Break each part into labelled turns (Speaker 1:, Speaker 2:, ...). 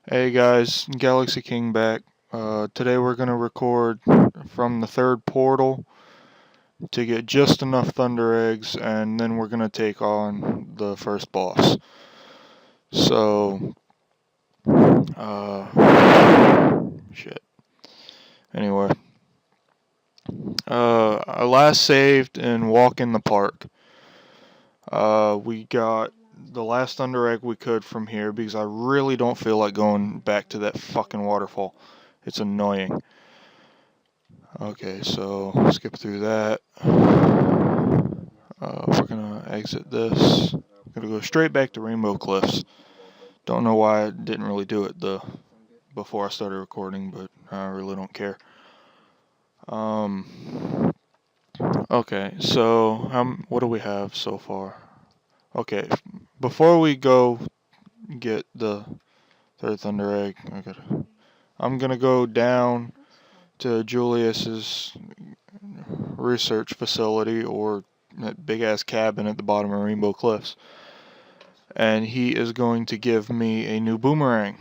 Speaker 1: Hey guys, Galaxy King back. Today we're gonna record from the third portal to get just enough Thunder Eggs, and then we're gonna take on the first boss. So, shit. Anyway, I last saved in Walk in the Park. We got the last Thunder Egg we could from here because I really don't feel like going back to that fucking waterfall. It's annoying. Okay, so skip through that. We're gonna exit this. We're gonna go straight back to Rainbow Cliffs. Don't know why I didn't really do it before I started recording, but I really don't care. Okay, so what do we have so far? Okay, before we go get the third Thunder Egg, I'm gonna go down to Julius's research facility, or that big ass cabin at the bottom of Rainbow Cliffs, and he is going to give me a new boomerang.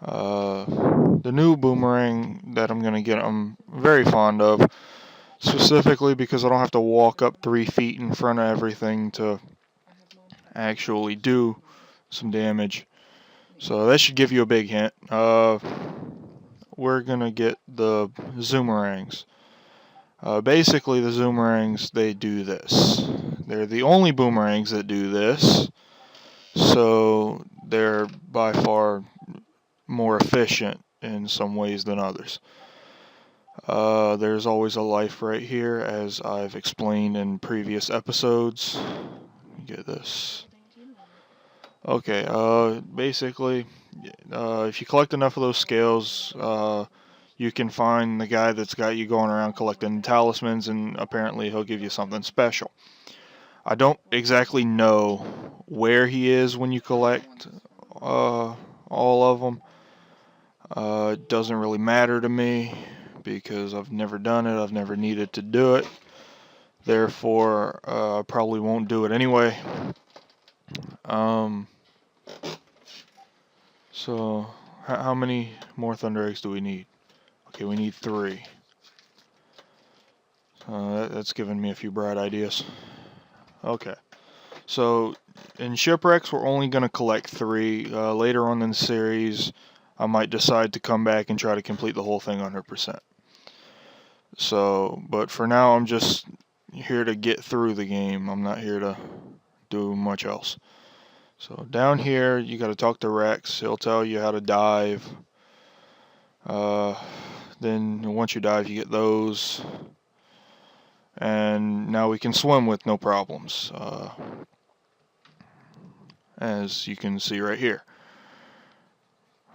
Speaker 1: The new boomerang that I'm going to get, I'm very fond of, specifically because I don't have to walk up 3 feet in front of everything to actually do some damage. So that should give you a big hint. We're going to get the Zoomerangs. Basically, the Zoomerangs, they do this. They're the only boomerangs that do this, so they're by far more efficient in some ways than others. There's always a life right here, as I've explained in previous episodes. Get this. Okay, basically, if you collect enough of those scales, you can find the guy that's got you going around collecting talismans, and apparently he'll give you something special. I don't exactly know where he is when you collect all of them. It doesn't really matter to me because I've never done it. I've never needed to do it. Therefore, I probably won't do it anyway. Um, so, how many more Thunder Eggs do we need? Okay, we need 3. That's given me a few bright ideas. Okay. So, in Shipwrecks, we're only going to collect 3. Later on in the series, I might decide to come back and try to complete the whole thing 100%. So, but for now, I'm just here to get through the game. I'm not here to do much else. So down here, you got to talk to Rex. He'll tell you how to dive. Then once you dive, you get those. And now we can swim with no problems. As you can see right here.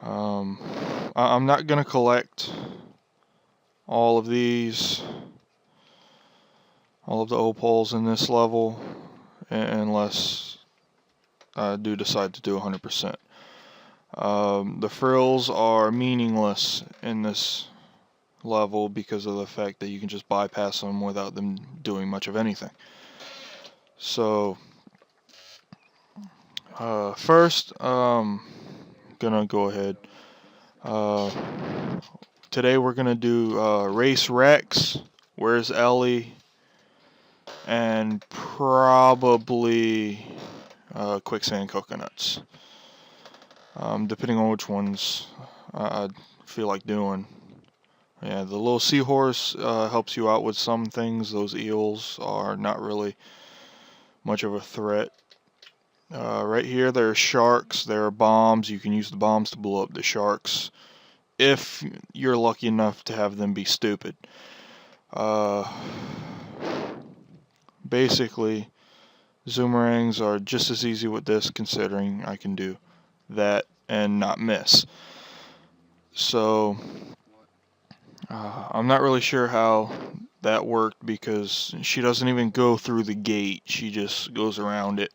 Speaker 1: I'm not going to collect all of these, all of the opals in this level, unless I do decide to do 100%. The frills are meaningless in this level because of the fact that you can just bypass them without them doing much of anything. So, first, gonna go ahead. Today we're gonna do Race Rex, Where's Ellie, and probably Quicksand Coconuts. Depending on which ones I feel like doing. Yeah, the little seahorse helps you out with some things. Those eels are not really much of a threat. Right here, there are sharks. There are bombs. You can use the bombs to blow up the sharks if you're lucky enough to have them be stupid. Basically, Zoomerangs are just as easy with this, considering I can do that and not miss. So, I'm not really sure how that worked because she doesn't even go through the gate. She just goes around it.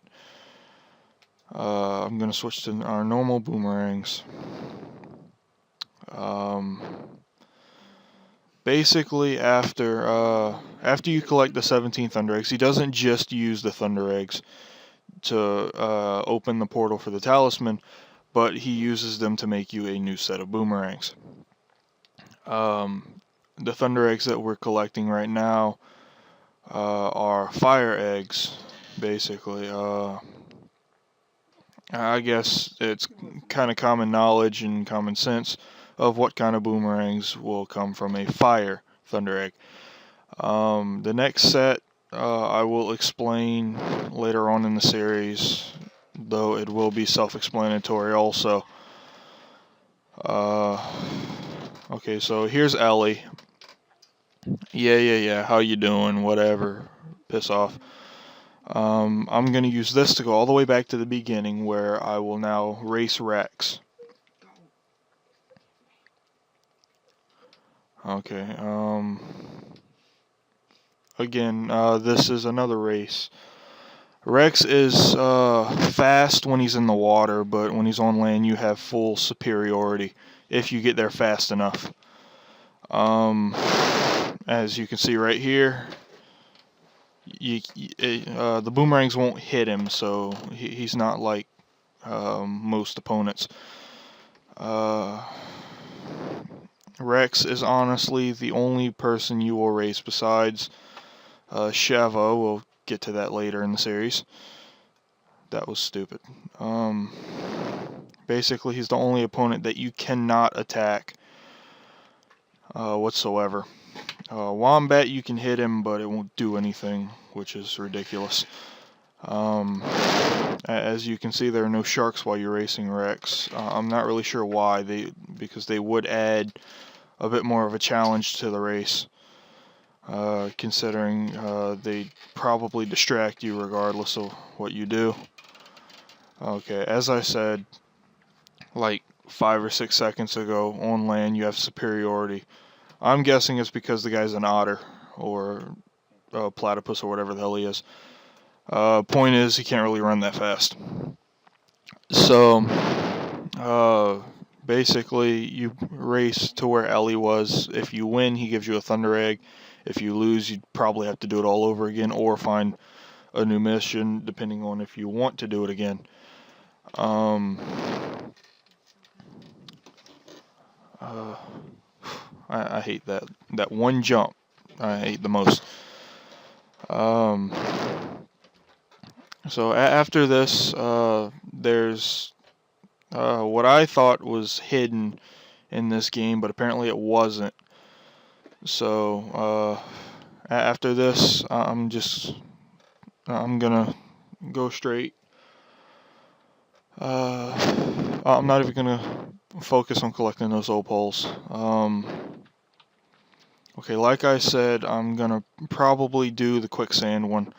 Speaker 1: I'm going to switch to our normal boomerangs. Basically, after you collect the 17 Thunder Eggs, he doesn't just use the Thunder Eggs to open the portal for the talisman, but he uses them to make you a new set of boomerangs. The thunder eggs that we're collecting right now are fire eggs, basically. I guess it's kind of common knowledge and common sense of what kind of boomerangs will come from a fire thunder egg. The next set I will explain later on in the series, though it will be self-explanatory also. Okay, so here's Ellie. Yeah, how you doing? Whatever. Piss off. I'm going to use this to go all the way back to the beginning, where I will now race Rex. Okay, again, this is another race. Rex is fast when he's in the water, but when he's on land, you have full superiority if you get there fast enough. As you can see right here, the boomerangs won't hit him, so he's not like most opponents. Rex is honestly the only person you will race besides Sheva. We'll get to that later in the series. That was stupid. Basically, he's the only opponent that you cannot attack whatsoever. Wombat, you can hit him, but it won't do anything, which is ridiculous. As you can see, there are no sharks while you're racing Rex. I'm not really sure why, because they would add a bit more of a challenge to the race, considering they probably distract you regardless of what you do. Okay, as I said, like 5 or 6 seconds ago, on land you have superiority. I'm guessing it's because the guy's an otter, or a platypus, or whatever the hell he is. Point is, he can't really run that fast. So, basically, you race to where Ellie was. If you win, he gives you a thunder egg. If you lose, you'd probably have to do it all over again, or find a new mission, depending on if you want to do it again. I hate that one jump. I hate the most. So after this, there's what I thought was hidden in this game, but apparently it wasn't. So after this, I'm gonna go straight. I'm not even gonna focus on collecting those opals. Okay, like I said, I'm gonna probably do the quicksand one.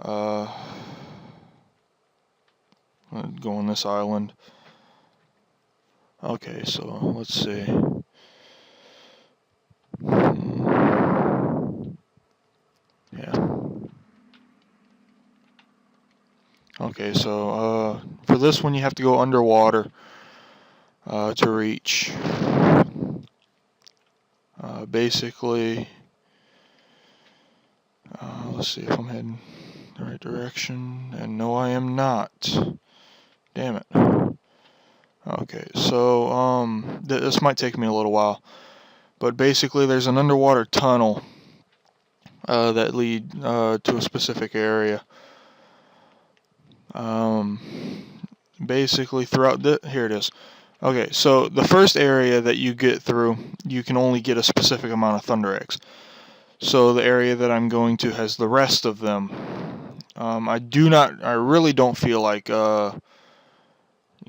Speaker 1: Go on this island. Okay, so let's see. Yeah. Okay, so for this one you have to go underwater to reach. Basically, let's see if I'm heading the right direction, and no, I am not. Damn it. Okay, so this might take me a little while, but basically there's an underwater tunnel that lead to a specific area. Basically throughout here it is. Okay, so the first area that you get through, you can only get a specific amount of thunder eggs. So the area that I'm going to has the rest of them. I really don't feel like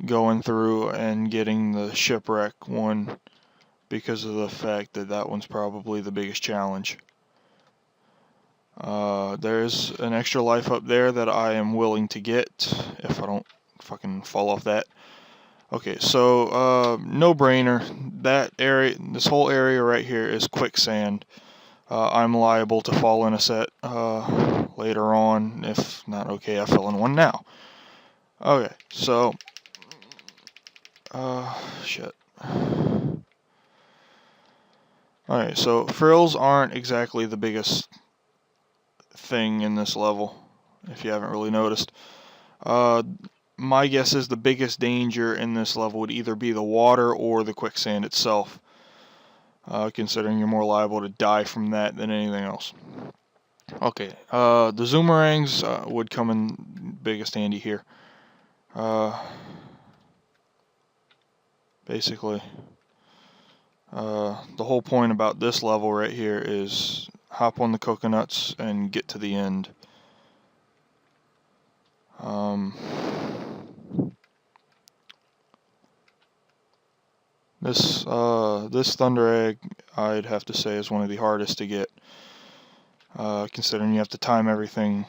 Speaker 1: going through and getting the shipwreck one, because of the fact that that one's probably the biggest challenge. There's an extra life up there that I am willing to get if I don't fucking fall off that. Okay, so no brainer. That area, this whole area right here is quicksand. I'm liable to fall in a set later on. If not, okay, I fell in one now. Okay, so shit. Alright, so frills aren't exactly the biggest thing in this level, if you haven't really noticed. my guess is the biggest danger in this level would either be the water or the quicksand itself, considering you're more liable to die from that than anything else. Okay, the zoomerangs would come in biggest handy here. Basically, the whole point about this level right here is hop on the coconuts and get to the end. This thunder egg, I'd have to say, is one of the hardest to get, considering you have to time everything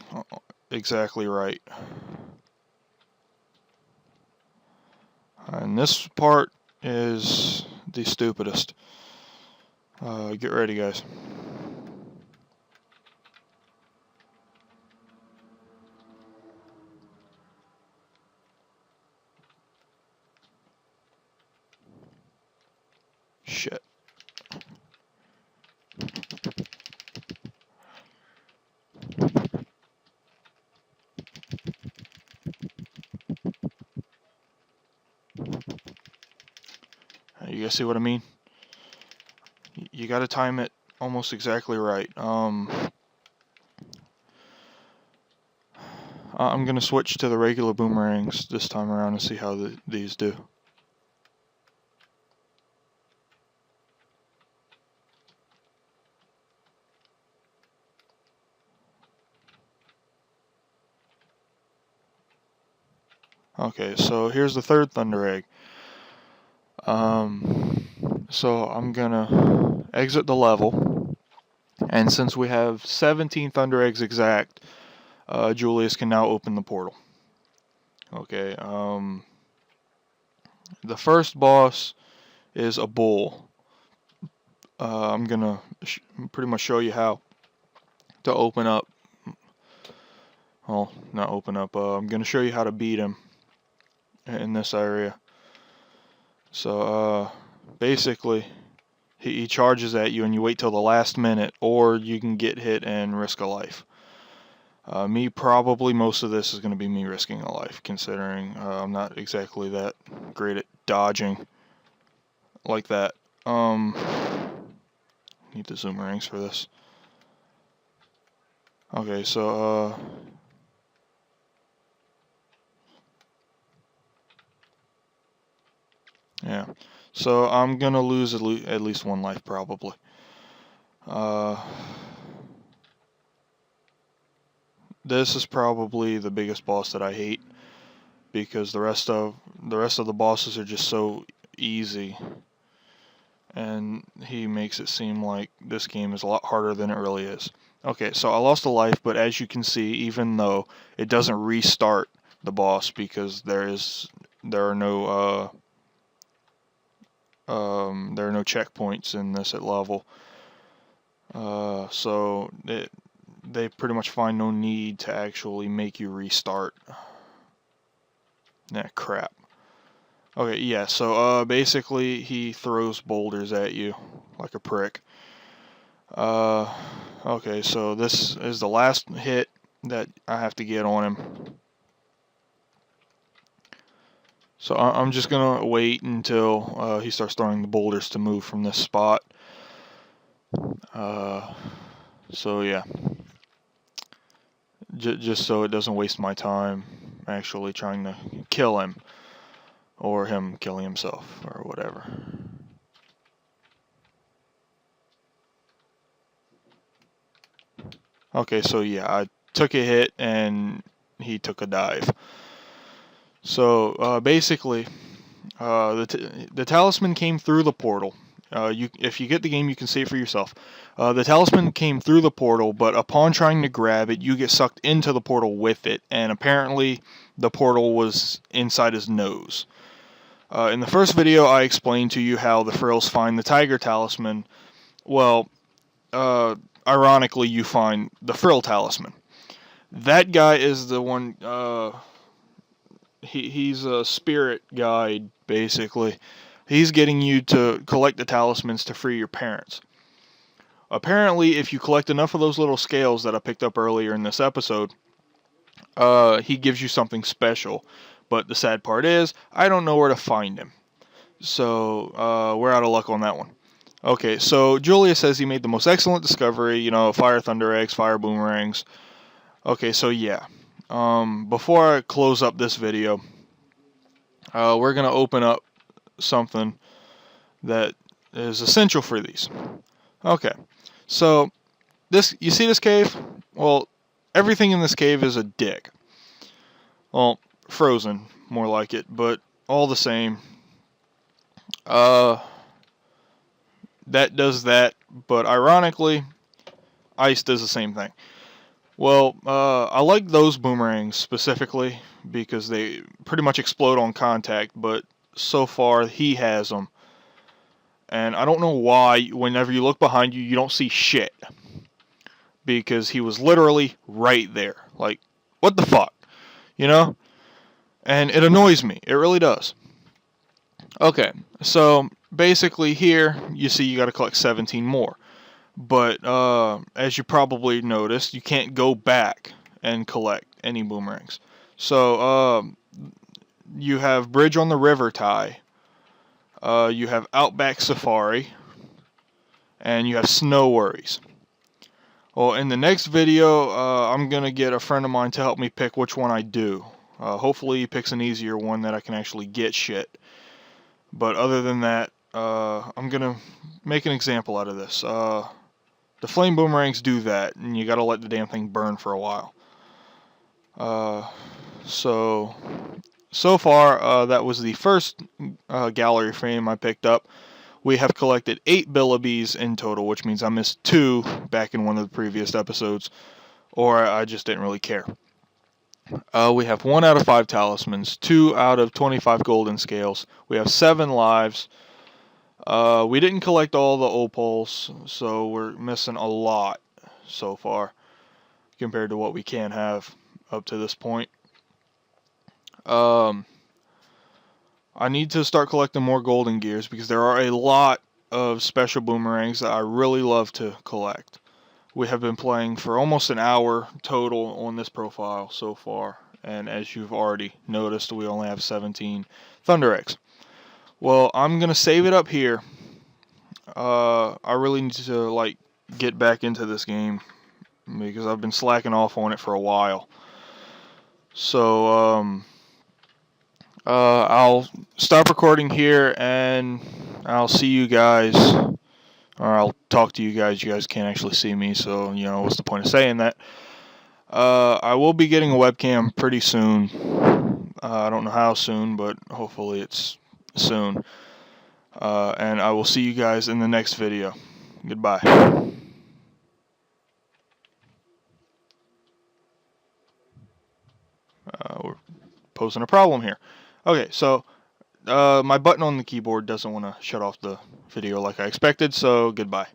Speaker 1: exactly right. And this part is the stupidest. Get ready, guys. Shit. You guys see what I mean? You gotta time it almost exactly right. I'm gonna switch to the regular boomerangs this time around and see how these do. Okay, so here's the third thunder egg. So I'm gonna exit the level, and since we have 17 thunder eggs exact, Julius can now open the portal. Okay, the first boss is a bull. I'm gonna pretty much show you how to open up. Well, not open up. I'm gonna show you how to beat him in this area. So basically, he charges at you and you wait till the last minute, or you can get hit and risk a life. Probably most of this is going to be me risking a life, considering I'm not exactly that great at dodging like that. Need the zoomerangs for this. Okay, so yeah. So I'm gonna lose at least one life probably. This is probably the biggest boss that I hate, because the rest of the bosses are just so easy, and he makes it seem like this game is a lot harder than it really is. Okay, so I lost a life, but as you can see, even though it doesn't restart the boss because there are no checkpoints in this at level. So they pretty much find no need to actually make you restart. Nah, crap. Okay, yeah, so basically he throws boulders at you like a prick. Okay, so this is the last hit that I have to get on him. So I'm just gonna wait until he starts throwing the boulders to move from this spot. So yeah, just so it doesn't waste my time actually trying to kill him, or him killing himself, or whatever. Okay, so yeah, I took a hit and he took a dive. So basically, the talisman came through the portal. If you get the game, you can see it for yourself. The talisman came through the portal, but upon trying to grab it, you get sucked into the portal with it, and apparently the portal was inside his nose. In the first video, I explained to you how the Frills find the tiger talisman. Well, ironically, you find the Frill talisman. That guy is the one. He's a spirit guide, basically. He's getting you to collect the talismans to free your parents. Apparently, if you collect enough of those little scales that I picked up earlier in this episode, he gives you something special. But the sad part is, I don't know where to find him. So, we're out of luck on that one. Okay, so Julius says he made the most excellent discovery, fire thunder eggs, fire boomerangs. Okay, so yeah. Before I close up this video, we're going to open up something that is essential for these. Okay, so you see this cave? Well, everything in this cave is a dig. Well, frozen, more like it, but all the same. That does that, but ironically, ice does the same thing. Well, I like those boomerangs specifically because they pretty much explode on contact, but so far he has them. And I don't know why, whenever you look behind you, you don't see shit. Because he was literally right there. Like, what the fuck? And it annoys me. It really does. Okay, so basically here, you see you got to collect 17 more. But as you probably noticed, you can't go back and collect any boomerangs. So you have Bridge on the River Tie. You have Outback Safari. And you have Snow Worries. Well, in the next video, I'm going to get a friend of mine to help me pick which one I do. Hopefully he picks an easier one that I can actually get shit. But other than that, I'm going to make an example out of this. The flame boomerangs do that, and you got to let the damn thing burn for a while. So far, that was the first gallery frame I picked up. We have collected 8 Billibees in total, which means I missed 2 back in one of the previous episodes, or I just didn't really care. We have 1 out of 5 talismans, 2 out of 25 golden scales. We have 7 lives. We didn't collect all the opals, so we're missing a lot so far compared to what we can have up to this point. I need to start collecting more golden gears because there are a lot of special boomerangs that I really love to collect. We have been playing for almost an hour total on this profile so far, and as you've already noticed, we only have 17 thunder eggs. Well, I'm gonna save it up here. I really need to get back into this game because I've been slacking off on it for a while. So I'll stop recording here and I'll see you guys, or I'll talk to you guys. You guys can't actually see me, so what's the point of saying that? I will be getting a webcam pretty soon. I don't know how soon, but hopefully it's soon. And I will see you guys in the next video. Goodbye. We're posing a problem here. Okay, so my button on the keyboard doesn't want to shut off the video like I expected, so goodbye.